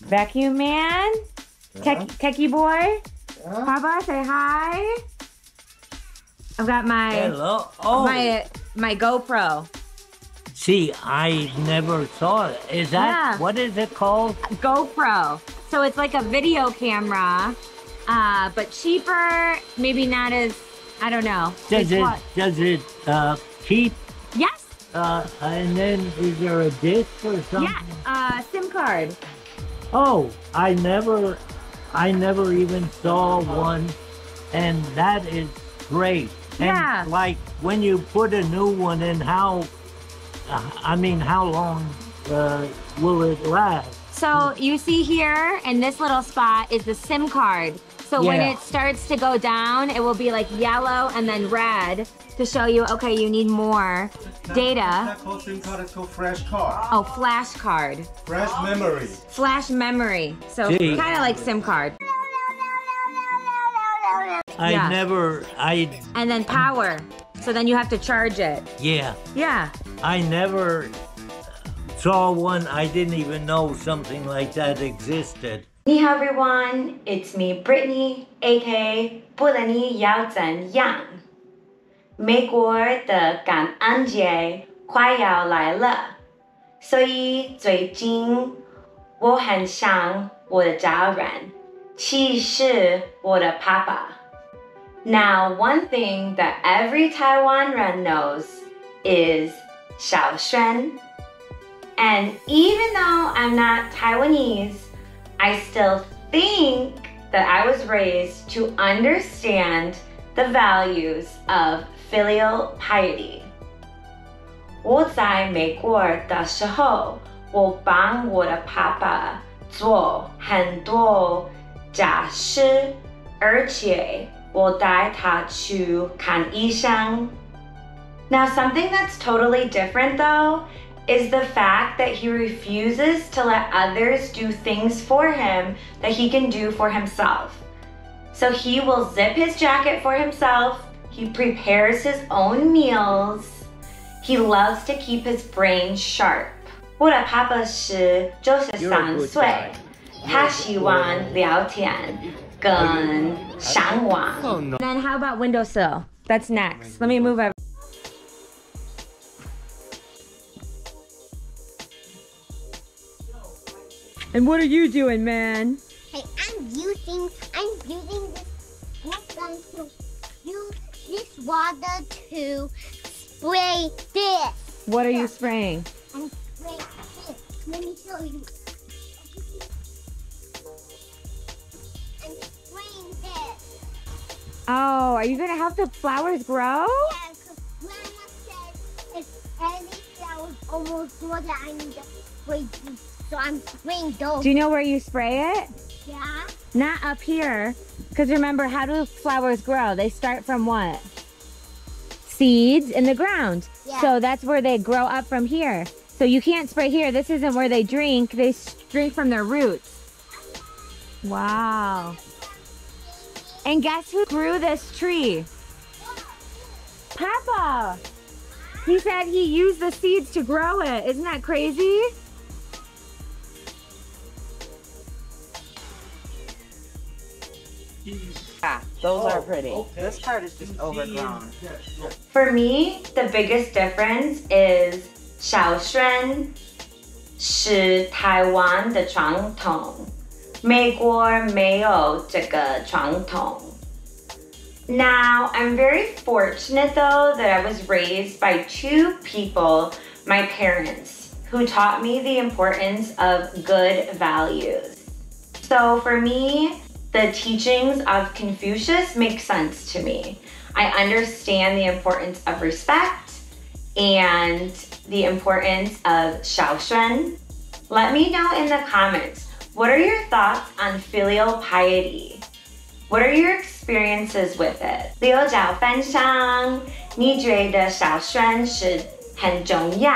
Vacuum man? Techie boy? Papa, say hi. I've got my Hello. Oh. my GoPro. See, I never saw it. Is that what is it called? GoPro. So it's like a video camera, but cheaper. Maybe not as, I don't know. Does it keep? Yes. And then is there a disc or something? Yeah. SIM card. Oh, I never even saw one, and that is great. Yeah. And like when you put a new one in, how long will it last? So you see here in this little spot is the SIM card. So when it starts to go down, it will be like yellow and then red to show you, okay, you need more data. It's not called SIM card, it's called flash card. Oh, flash card. Flash memory. Flash memory. So kind of like SIM card. And then power. So then you have to charge it. Yeah. Yeah. I never saw one. I didn't even know something like that existed. 你好 everyone, it's me Brittany, aka 不然你要怎样？美国的感恩节快要来了，所以最近我很想我的家人，其实我的爸爸。Now, one thing that every Taiwan人knows is 小轩. And even though I'm not Taiwanese, I still think that I was raised to understand the values of filial piety. 我在美国的时候，我帮我的爸爸做很多家事，而且我带他去看医生。Now, something that's totally different though is the fact that he refuses to let others do things for him that he can do for himself. So he will zip his jacket for himself, he prepares his own meals, he loves to keep his brain sharp. 我的爸爸是93岁，他喜歡聊天跟上網。Then how about windowsill? That's next. Let me move over. And what are you doing, man? Hey, I'm using this gun to use this water to spray this. What are you spraying? I'm spraying this. Let me show you. I'm spraying this. Oh, are you gonna help the flowers grow? Yeah, because Grandma said if any flowers almost grow, that I need to spray this. So I'm spraying those. Do you know where you spray it? Yeah. Not up here. Because remember, how do flowers grow? They start from what? Seeds in the ground. Yeah. So that's where they grow up from here. So you can't spray here. This isn't where they drink. They drink from their roots. Wow. And guess who grew this tree? Papa. He said he used the seeds to grow it. Isn't that crazy? Yeah, those are pretty. Okay. This part is just overgrown. For me, the biggest difference is 小轩是台湾的传统，美国没有这个传统。Now, I'm very fortunate though that I was raised by two people, my parents, who taught me the importance of good values. So for me, the teachings of Confucius make sense to me. I understand the importance of respect and the importance of 小轩. Let me know in the comments, what are your thoughts on filial piety? What are your experiences with it? 留角分享，你觉得小轩是很重要，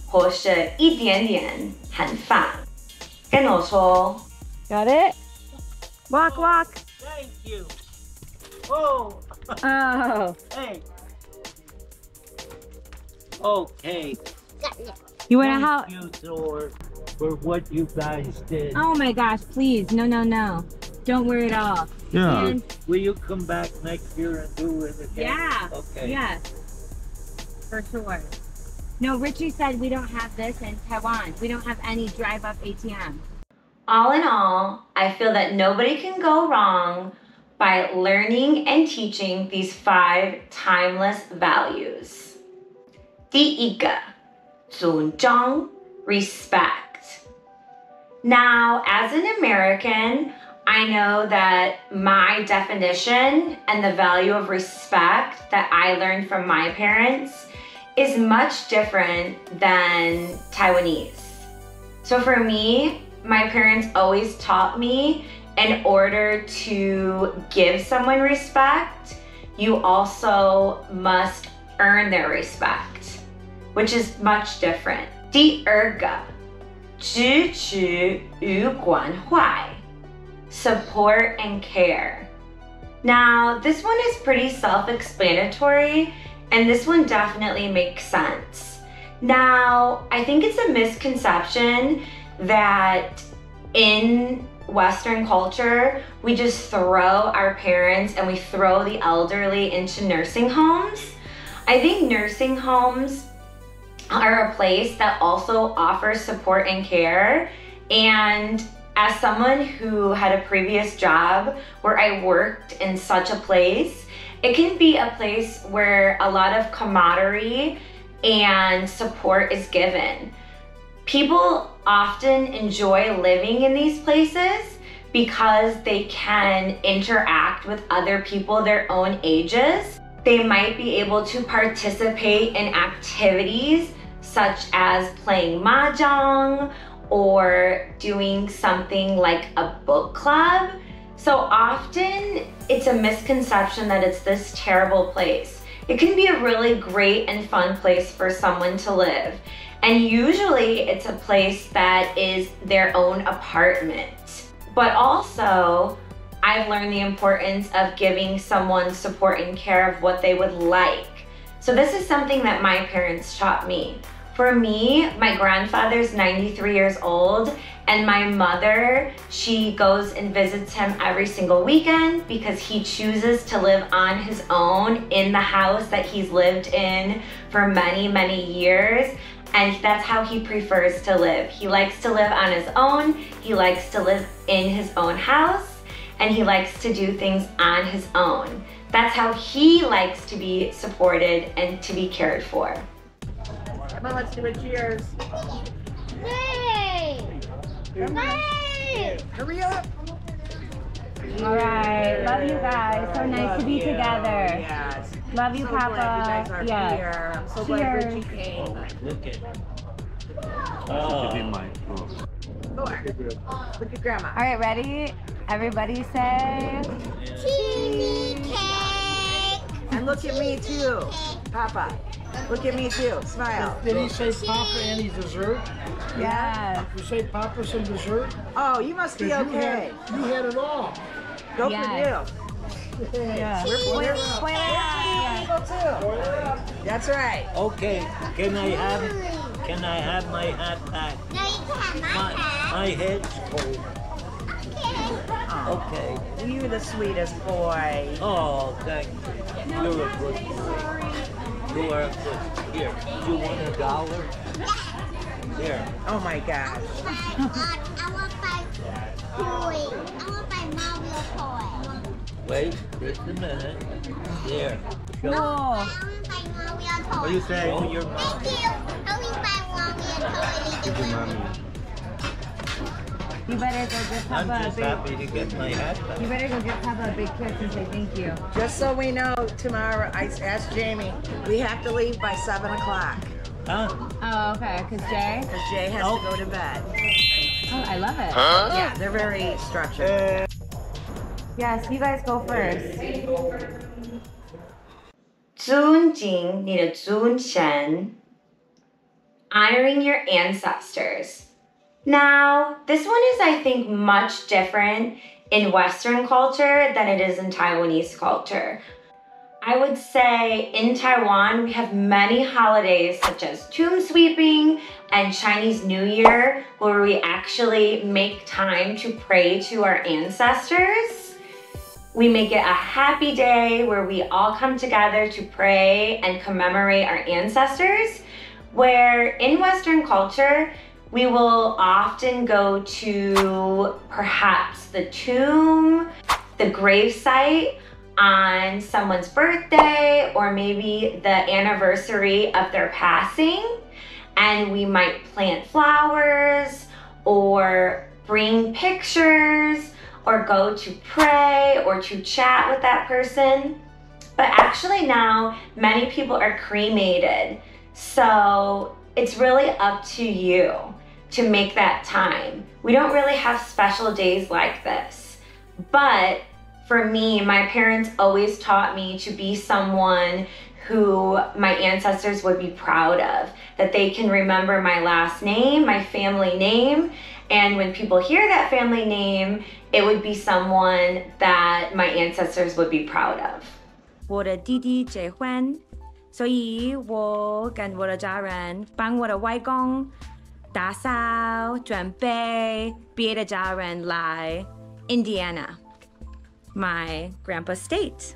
或是一点点很烦？跟我说。Got it? Walk, walk. Thank you. Oh. Oh. Hey. Okay. You want to help? Thank you, Thor. for what you guys did. Oh my gosh, please. No, no, no. Don't worry at all. Yeah. And Will you come back next year and do it again? yeah. Okay. Yes. For sure. No, Richie said we don't have this in Taiwan. We don't have any drive-up ATM. All in all, I feel that nobody can go wrong by learning and teaching these 5 timeless values. 第一个，尊重, respect. Now, as an American, I know that my definition and the value of respect that I learned from my parents is much different than Taiwanese. So for me, my parents always taught me in order to give someone respect, you also must earn their respect, which is much different. 第二个，支持与关怀, support and care. Now, this one is pretty self-explanatory, and this one definitely makes sense. Now, I think it's a misconception that in Western culture, we just throw our parents and we throw the elderly into nursing homes. I think nursing homes are a place that also offers support and care. And as someone who had a previous job where I worked in such a place, it can be a place where a lot of camaraderie and support is given. People often enjoy living in these places because they can interact with other people their own ages. They might be able to participate in activities such as playing mahjong or doing something like a book club. So often it's a misconception that it's this terrible place. It can be a really great and fun place for someone to live. And usually it's a place that is their own apartment. But also, I've learned the importance of giving someone support and care of what they would like. So this is something that my parents taught me. For me, my grandfather's 93 years old, and my mother, she goes and visits him every single weekend because he chooses to live on his own in the house that he's lived in for many, many years. And that's how he prefers to live. He likes to live on his own, he likes to live in his own house, and he likes to do things on his own. That's how he likes to be supported and to be cared for. Come on, let's do a cheers. Yay! Yay! Hurry up. All right, love you guys. So nice to be together. Yes. Love you, So Papa. glad you guys are Yes. here. I'm so glad Cheers. Richie came. Look at Look at Grandma. All right, ready? Everybody say, Cheesecake! And look at me too. Papa. Look at me too. Smile. Did he say Papa any dessert? yes. You say Papa some dessert? Oh, you must be okay. You had it all. Go Yes. for you. Yeah. We're Spoiler. Eagle too. That's right. Okay, can I have my hat back? Now you can have my hat. My head's cold. Okay. You're the sweetest boy. Oh, thank you. You're a good boy. You are a good. Here, you want $1? Here. Oh my gosh. I want my toy. I want my Mario toy. Wait, just a minute. There. Cool. I want my Mario toy. What do you say? Show your mom. Thank you. I want my Mario toy. You better go give I'm Papa a just big. happy to get my hat back. You better go give Papa a big kiss and say thank you. Just so we know, tomorrow, I asked Jamie, we have to leave by 7 o'clock. Huh? Oh, okay. Cause Jay. Because Jay has to go to bed. Oh, I love it. Yeah, they're very structured. Yes, you guys go first. 尊敬你的祖先. Honoring your ancestors. Now, this one is, I think, much different in Western culture than it is in Taiwanese culture. I would say in Taiwan, we have many holidays such as tomb sweeping and Chinese New Year, where we actually make time to pray to our ancestors. We make it a happy day where we all come together to pray and commemorate our ancestors, where in Western culture, we will often go to perhaps the tomb, the grave site, on someone's birthday or maybe the anniversary of their passing, and we might plant flowers or bring pictures or go to pray or to chat with that person. But actually now many people are cremated, so it's really up to you to make that time. We don't really have special days like this, but for me, my parents always taught me to be someone who my ancestors would be proud of, that they can remember my last name, my family name, and when people hear that family name, it would be someone that my ancestors would be proud of. 我的弟弟结婚，所以我跟我的家人帮我的外公打扫，准备别的家人来 Indiana, my grandpa's state.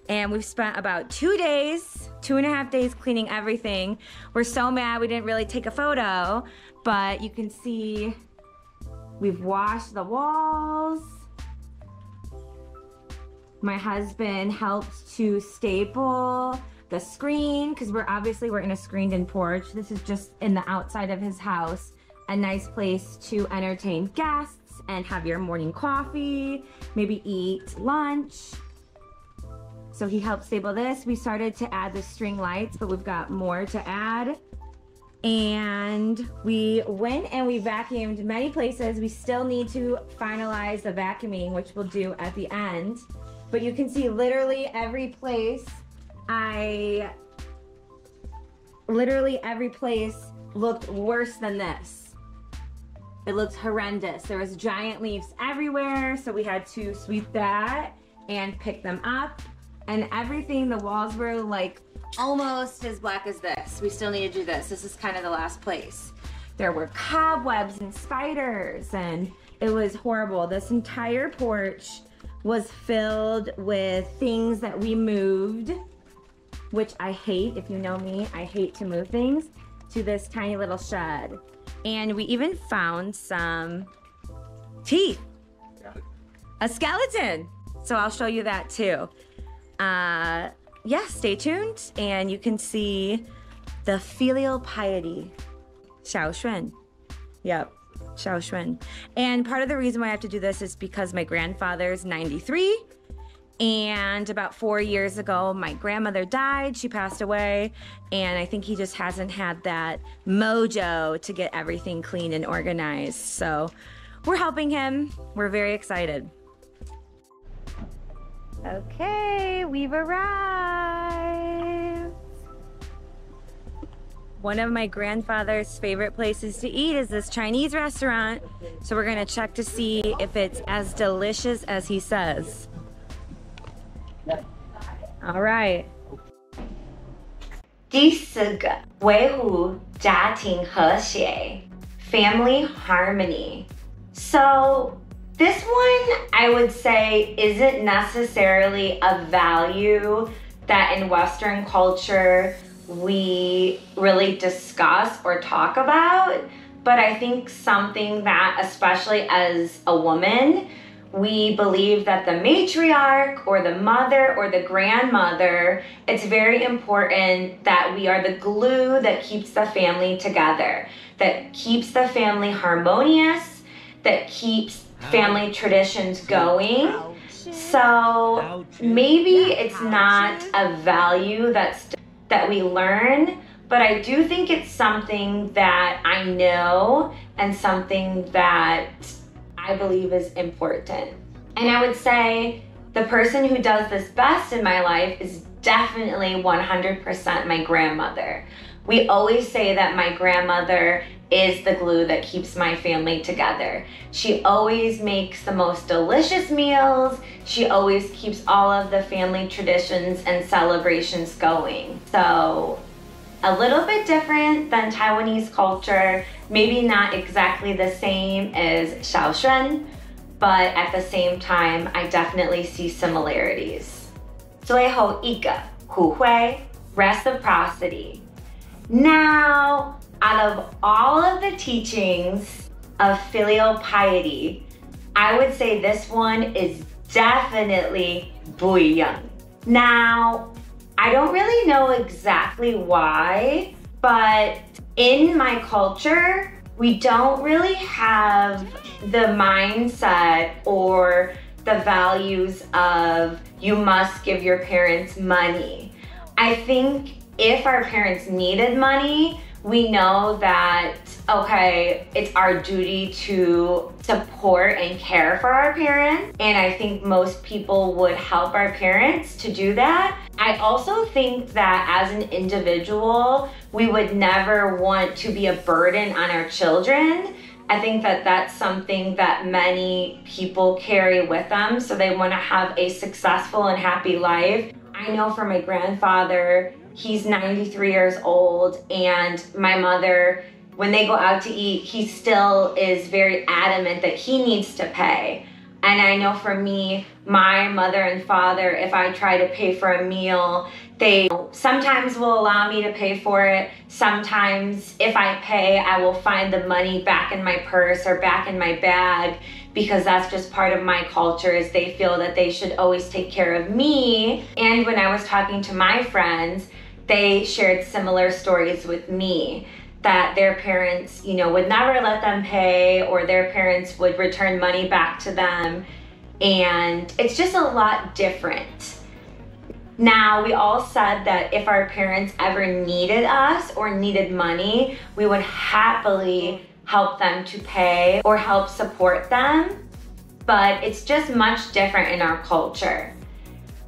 And we've spent about 2.5 days cleaning everything. We're so mad we didn't really take a photo, but you can see we've washed the walls. My husband helped to staple the screen because we're in a screened-in porch. This is just in the outside of his house, a nice place to entertain guests and have your morning coffee, maybe eat lunch. So he helped staple this. We started to add the string lights, but we've got more to add. And we went and we vacuumed many places. We still need to finalize the vacuuming, which we'll do at the end. But you can see literally every place looked worse than this. It looked horrendous. There was giant leaves everywhere, so we had to sweep that and pick them up. And everything, the walls were like almost as black as this. We still need to do this. This is kind of the last place. There were cobwebs and spiders, and it was horrible. This entire porch was filled with things that we moved, which I hate. If you know me, I hate to move things, to this tiny little shed. And we even found some teeth, a skeleton. So I'll show you that too. Yeah, stay tuned and you can see the filial piety, 孝順. Yep, 孝順. And part of the reason why I have to do this is because my grandfather's 93, and about 4 years ago, my grandmother died. She passed away, and I think he just hasn't had that mojo to get everything clean and organized. So we're helping him. We're very excited. Okay, we've arrived. One of my grandfather's favorite places to eat is this Chinese restaurant. So we're gonna check to see if it's as delicious as he says. All right. 第四个，维護家庭和諧, family harmony. So this one, I would say, isn't necessarily a value that in Western culture we really discuss or talk about, but I think something that, especially as a woman, we believe that the matriarch or the mother or the grandmother, it's very important that we are the glue that keeps the family together, that keeps the family harmonious, that keeps family traditions going. So maybe it's not a value that we learn, but I do think it's something that I know and something that I believe is important. And I would say the person who does this best in my life is definitely 100% my grandmother. We always say that my grandmother is the glue that keeps my family together. She always makes the most delicious meals. She always keeps all of the family traditions and celebrations going. So a little bit different than Taiwanese culture, maybe not exactly the same as Xiaoxuan, but at the same time, I definitely see similarities. 最後一个互惠 reciprocity. Now, out of all of the teachings of filial piety, I would say this one is definitely 不一樣. Now, I don't really know exactly why, but in my culture, we don't really have the mindset or the values of you must give your parents money. I think if our parents needed money, we know that, okay, it's our duty to support and care for our parents. And I think most people would help our parents to do that. I also think that as an individual, we would never want to be a burden on our children. I think that that's something that many people carry with them. So they want to have a successful and happy life. I know for my grandfather, he's 93 years old, and my mother, when they go out to eat, he still is very adamant that he needs to pay. And I know for me, my mother and father, if I try to pay for a meal, they sometimes will allow me to pay for it. Sometimes if I pay, I will find the money back in my purse or back in my bag, because that's just part of my culture, is they feel that they should always take care of me. And when I was talking to my friends, they shared similar stories with me, that their parents, would never let them pay, or their parents would return money back to them. And it's just a lot different. Now, we all said that if our parents ever needed us or needed money, we would happily help them to pay or help support them. But it's just much different in our culture.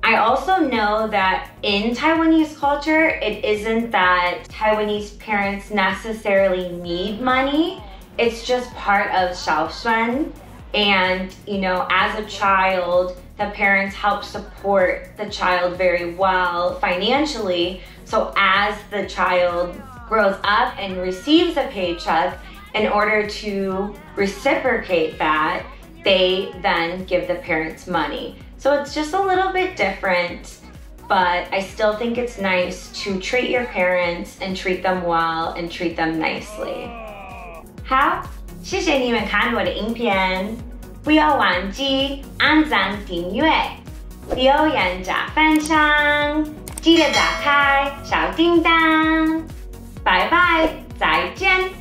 I also know that in Taiwanese culture, it isn't that Taiwanese parents necessarily need money. It's just part of Xiaoxuan. And, as a child, the parents help support the child very well financially. So as the child grows up and receives a paycheck, in order to reciprocate that, they then give the parents money. So it's just a little bit different, but I still think it's nice to treat your parents and treat them well and treat them nicely. 好，谢謝你們看我的影片，不要忘記按讚、訂閱、留言加分享，記得打開小叮當。拜拜，再見。